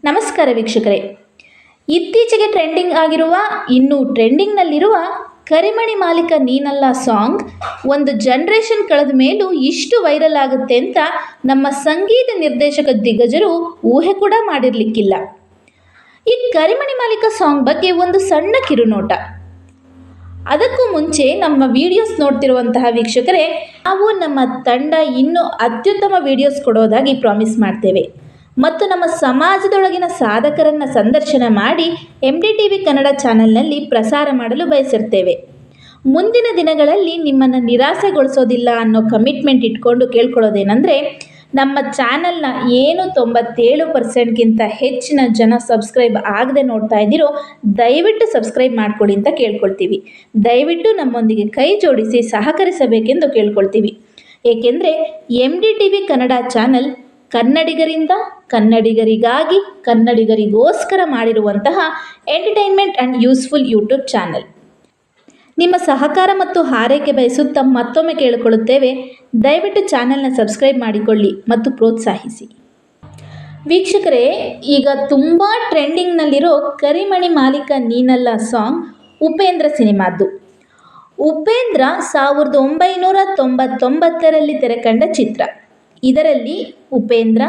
ನಮಸ್ಕಾರ ವೀಕ್ಷಕರೇ, ಇತ್ತೀಚೆಗೆ ಟ್ರೆಂಡಿಂಗ್ ಆಗಿರುವ ಇನ್ನೂ ಟ್ರೆಂಡಿಂಗ್ನಲ್ಲಿರುವ ಕರಿಮಣಿ ಮಾಲೀಕ ನೀನಲ್ಲ ಸಾಂಗ್ ಒಂದು ಜನರೇಷನ್ ಕಳೆದ ಮೇಲೂ ಇಷ್ಟು ವೈರಲ್ ಆಗುತ್ತೆ ಅಂತ ನಮ್ಮ ಸಂಗೀತ ನಿರ್ದೇಶಕ ದಿಗ್ಗಜರು ಊಹೆ ಕೂಡ ಮಾಡಿರಲಿಕ್ಕಿಲ್ಲ. ಈ ಕರಿಮಣಿ ಮಾಲೀಕ ಸಾಂಗ್ ಬಗ್ಗೆ ಒಂದು ಸಣ್ಣ ಕಿರುನೋಟ. ಅದಕ್ಕೂ ಮುಂಚೆ ನಮ್ಮ ವಿಡಿಯೋಸ್ ನೋಡ್ತಿರುವಂತಹ ವೀಕ್ಷಕರೇ, ನಾವು ನಮ್ಮ ತಂಡ ಇನ್ನೂ ಅತ್ಯುತ್ತಮ ವಿಡಿಯೋಸ್ ಕೊಡೋದಾಗಿ ಪ್ರಾಮಿಸ್ ಮಾಡ್ತೇವೆ ಮತ್ತು ನಮ್ಮ ಸಮಾಜದೊಳಗಿನ ಸಾಧಕರನ್ನು ಸಂದರ್ಶನ ಮಾಡಿ MDTV ಕನ್ನಡ ಚಾನೆಲ್ನಲ್ಲಿ ಪ್ರಸಾರ ಮಾಡಲು ಬಯಸಿರ್ತೇವೆ. ಮುಂದಿನ ದಿನಗಳಲ್ಲಿ ನಿಮ್ಮನ್ನು ನಿರಾಸೆಗೊಳಿಸೋದಿಲ್ಲ ಅನ್ನೋ ಕಮಿಟ್ಮೆಂಟ್ ಇಟ್ಕೊಂಡು ಕೇಳ್ಕೊಳ್ಳೋದೇನೆಂದರೆ, ನಮ್ಮ ಚಾನಲ್ನ ಏನು 97%ಗಿಂತ ಹೆಚ್ಚಿನ ಜನ ಸಬ್ಸ್ಕ್ರೈಬ್ ಆಗದೆ ನೋಡ್ತಾ ಇದ್ದೀರೋ ದಯವಿಟ್ಟು ಸಬ್ಸ್ಕ್ರೈಬ್ ಮಾಡ್ಕೊಳ್ಳಿ ಅಂತ ಕೇಳ್ಕೊಳ್ತೀವಿ. ದಯವಿಟ್ಟು ನಮ್ಮೊಂದಿಗೆ ಕೈ ಜೋಡಿಸಿ ಸಹಕರಿಸಬೇಕೆಂದು ಕೇಳ್ಕೊಳ್ತೀವಿ. ಏಕೆಂದರೆ MDTV ಕನ್ನಡ ಚಾನಲ್ ಕನ್ನಡಿಗರಿಂದ ಕನ್ನಡಿಗರಿಗಾಗಿ ಕನ್ನಡಿಗರಿಗೋಸ್ಕರ ಮಾಡಿರುವಂತಹ entertainment and useful YouTube channel. ನಿಮ್ಮ ಸಹಕಾರ ಮತ್ತು ಹಾರೈಕೆ ಬಯಸುತ್ತಾ ಮತ್ತೊಮ್ಮೆ ಕೇಳಿಕೊಳ್ಳುತ್ತೇವೆ, ದಯವಿಟ್ಟು ಚಾನೆಲ್ನ ಸಬ್ಸ್ಕ್ರೈಬ್ ಮಾಡಿಕೊಳ್ಳಿ ಮತ್ತು ಪ್ರೋತ್ಸಾಹಿಸಿ. ವೀಕ್ಷಕರೇ, ಈಗ ತುಂಬ ಟ್ರೆಂಡಿಂಗ್ನಲ್ಲಿರೋ ಕರಿಮಣಿ ಮಾಲೀಕ ನೀನಲ್ಲ ಸಾಂಗ್ ಉಪೇಂದ್ರ ಸಿನಿಮಾದ್ದು. ಉಪೇಂದ್ರ 1999ರಲ್ಲಿ ತೆರೆಕಂಡ ಚಿತ್ರ. ಇದರಲ್ಲಿ ಉಪೇಂದ್ರ,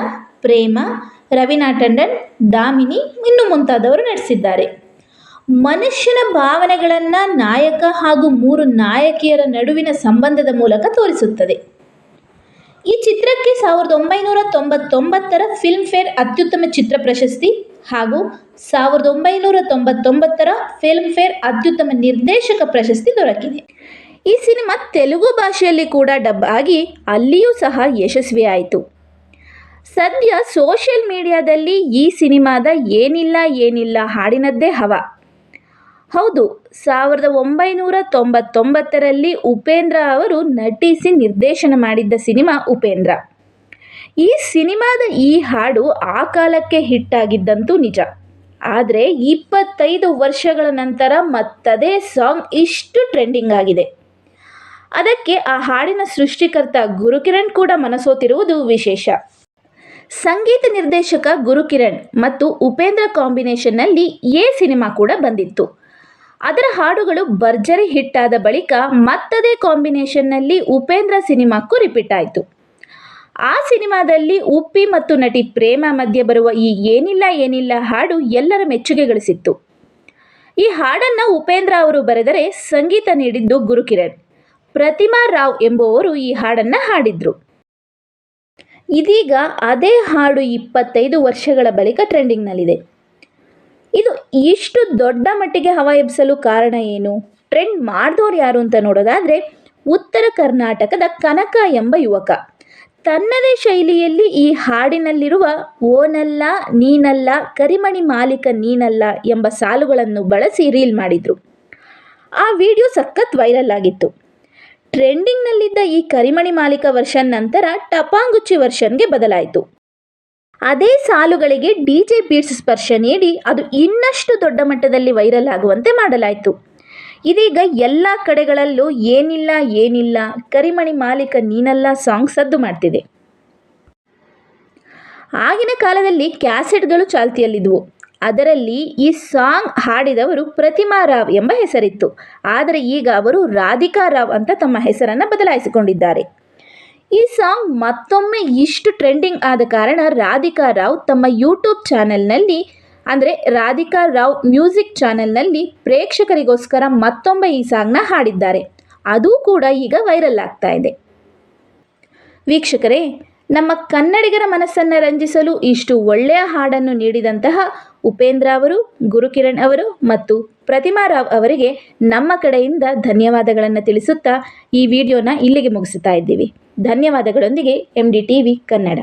ಪ್ರೇಮ, ರವೀನಾ ಟಂಡನ್, ದಾಮಿನಿ ಇನ್ನು ಮುಂತಾದವರು ನಟಿಸಿದ್ದಾರೆ. ಮನುಷ್ಯನ ಭಾವನೆಗಳನ್ನು ನಾಯಕ ಹಾಗೂ 3 ನಾಯಕಿಯರ ನಡುವಿನ ಸಂಬಂಧದ ಮೂಲಕ ತೋರಿಸುತ್ತದೆ. ಈ ಚಿತ್ರಕ್ಕೆ 1999ರ ಫಿಲ್ಮ್ ಫೇರ್ ಅತ್ಯುತ್ತಮ ಚಿತ್ರ ಪ್ರಶಸ್ತಿ ಹಾಗೂ 1999ರ ಫಿಲ್ಮ್ ಫೇರ್ ಅತ್ಯುತ್ತಮ ನಿರ್ದೇಶಕ ಪ್ರಶಸ್ತಿ ದೊರಕಿದೆ. ಈ ಸಿನಿಮಾ ತೆಲುಗು ಭಾಷೆಯಲ್ಲಿ ಕೂಡ ಡಬ್ ಆಗಿ ಅಲ್ಲಿಯೂ ಸಹ ಯಶಸ್ವಿಯಾಯಿತು. ಸದ್ಯ ಸೋಷಿಯಲ್ ಮೀಡಿಯಾದಲ್ಲಿ ಈ ಸಿನಿಮಾದ ಏನಿಲ್ಲ ಹಾಡಿನದ್ದೇ ಹವಾ. ಹೌದು, 1999ರಲ್ಲಿ ಉಪೇಂದ್ರ ಅವರು ನಟಿಸಿ ನಿರ್ದೇಶನ ಮಾಡಿದ್ದ ಸಿನಿಮಾ ಉಪೇಂದ್ರ. ಈ ಸಿನಿಮಾದ ಈ ಹಾಡು ಆ ಕಾಲಕ್ಕೆ ಹಿಟ್ ಆಗಿದ್ದಂತೂ ನಿಜ. ಆದರೆ 25 ವರ್ಷಗಳ ನಂತರ ಮತ್ತದೇ ಸಾಂಗ್ ಇಷ್ಟು ಟ್ರೆಂಡಿಂಗ್ ಆಗಿದೆ. ಅದಕ್ಕೆ ಆ ಹಾಡಿನ ಸೃಷ್ಟಿಕರ್ತ ಗುರುಕಿರಣ್ ಕೂಡ ಮನಸೋತಿರುವುದು ವಿಶೇಷ. ಸಂಗೀತ ನಿರ್ದೇಶಕ ಗುರುಕಿರಣ್ ಮತ್ತು ಉಪೇಂದ್ರ ಕಾಂಬಿನೇಷನ್ನಲ್ಲಿ ಸಿನಿಮಾ ಕೂಡ ಬಂದಿತ್ತು. ಅದರ ಹಾಡುಗಳು ಭರ್ಜರಿ ಹಿಟ್ ಆದ ಬಳಿಕ ಮತ್ತದೇ ಕಾಂಬಿನೇಷನ್ನಲ್ಲಿ ಉಪೇಂದ್ರ ಸಿನಿಮಾಕ್ಕೂ ರಿಪೀಟ್ ಆಯಿತು. ಆ ಸಿನಿಮಾದಲ್ಲಿ ಉಪ್ಪಿ ಮತ್ತು ನಟಿ ಪ್ರೇಮ ಮಧ್ಯೆ ಬರುವ ಈ ಏನಿಲ್ಲ ಹಾಡು ಎಲ್ಲರ ಮೆಚ್ಚುಗೆ ಗಳಿಸಿತ್ತು. ಈ ಹಾಡನ್ನು ಉಪೇಂದ್ರ ಅವರು ಬರೆದರೆ ಸಂಗೀತ ನೀಡಿದ್ದು ಗುರುಕಿರಣ್. ಪ್ರತಿಮಾ ರಾವ್ ಎಂಬುವವರು ಈ ಹಾಡನ್ನು ಹಾಡಿದ್ರು. ಇದೀಗ ಅದೇ ಹಾಡು 25 ವರ್ಷಗಳ ಬಳಿಕ ಟ್ರೆಂಡಿಂಗ್ನಲ್ಲಿದೆ. ಇದು ಇಷ್ಟು ದೊಡ್ಡ ಮಟ್ಟಿಗೆ ಹವಾ ಎಬ್ಬಿಸಲು ಕಾರಣ ಏನು? ಟ್ರೆಂಡ್ ಮಾಡಿದವರು ಯಾರು ಅಂತ ನೋಡೋದಾದರೆ, ಉತ್ತರ ಕರ್ನಾಟಕದ ಕನಕ ಎಂಬ ಯುವಕ ತನ್ನದೇ ಶೈಲಿಯಲ್ಲಿ ಈ ಹಾಡಿನಲ್ಲಿರುವ ಓನಲ್ಲ ನೀನಲ್ಲ ಕರಿಮಣಿ ಮಾಲೀಕ ನೀನಲ್ಲ ಎಂಬ ಸಾಲುಗಳನ್ನು ಬಳಸಿ ರೀಲ್ ಮಾಡಿದರು. ಆ ವಿಡಿಯೋ ಸಖತ್ ವೈರಲ್ ಆಗಿತ್ತು. ಟ್ರೆಂಡಿಂಗ್ನಲ್ಲಿದ್ದ ಈ ಕರಿಮಣಿ ಮಾಲೀಕ ವರ್ಷನ್ ನಂತರ ಟಪಾಂಗುಚ್ಚಿ ವರ್ಷನ್ಗೆ ಬದಲಾಯಿತು. ಅದೇ ಸಾಲುಗಳಿಗೆ DJ ಬೀಟ್ಸ್ ಸ್ಪರ್ಶ ನೀಡಿ ಅದು ಇನ್ನಷ್ಟು ದೊಡ್ಡ ಮಟ್ಟದಲ್ಲಿ ವೈರಲ್ ಆಗುವಂತೆ ಮಾಡಲಾಯಿತು. ಇದೀಗ ಎಲ್ಲ ಕಡೆಗಳಲ್ಲೂ ಏನಿಲ್ಲ ಕರಿಮಣಿ ಮಾಲೀಕ ನೀನಲ್ಲ ಸಾಂಗ್ ಸದ್ದು ಮಾಡ್ತಿದೆ. ಆಗಿನ ಕಾಲದಲ್ಲಿ ಕ್ಯಾಸೆಟ್ಗಳು ಚಾಲ್ತಿಯಲ್ಲಿದ್ದವು. ಅದರಲ್ಲಿ ಈ ಸಾಂಗ್ ಹಾಡಿದವರು ಪ್ರತಿಮಾ ರಾವ್ ಎಂಬ ಹೆಸರಿತ್ತು. ಆದರೆ ಈಗ ಅವರು ರಾಧಿಕಾ ರಾವ್ ಅಂತ ತಮ್ಮ ಹೆಸರನ್ನು ಬದಲಾಯಿಸಿಕೊಂಡಿದ್ದಾರೆ. ಈ ಸಾಂಗ್ ಮತ್ತೊಮ್ಮೆ ಇಷ್ಟು ಟ್ರೆಂಡಿಂಗ್ ಆದ ಕಾರಣ ರಾಧಿಕಾ ರಾವ್ ತಮ್ಮ ಯೂಟ್ಯೂಬ್ ಚಾನೆಲ್ನಲ್ಲಿ, ಅಂದರೆ ರಾಧಿಕಾ ರಾವ್ ಮ್ಯೂಸಿಕ್ ಚಾನೆಲ್ನಲ್ಲಿ ಪ್ರೇಕ್ಷಕರಿಗೋಸ್ಕರ ಮತ್ತೊಮ್ಮೆ ಈ ಸಾಂಗ್ನ ಹಾಡಿದ್ದಾರೆ. ಅದು ಕೂಡ ಈಗ ವೈರಲ್ ಆಗ್ತಾ ಇದೆ. ವೀಕ್ಷಕರೇ, ನಮ್ಮ ಕನ್ನಡಿಗರ ಮನಸ್ಸನ್ನು ರಂಜಿಸಲು ಇಷ್ಟು ಒಳ್ಳೆಯ ಹಾಡನ್ನು ನೀಡಿದಂತಹ ಉಪೇಂದ್ರ ಅವರು, ಗುರುಕಿರಣ್ ಅವರು ಮತ್ತು ಪ್ರತಿಮಾ ರಾವ್ ಅವರಿಗೆ ನಮ್ಮ ಕಡೆಯಿಂದ ಧನ್ಯವಾದಗಳನ್ನು ತಿಳಿಸುತ್ತಾ ಈ ವಿಡಿಯೋನ ಇಲ್ಲಿಗೆ ಮುಗಿಸುತ್ತಾ ಇದ್ದೀವಿ. ಧನ್ಯವಾದಗಳೊಂದಿಗೆ MDTV ಕನ್ನಡ.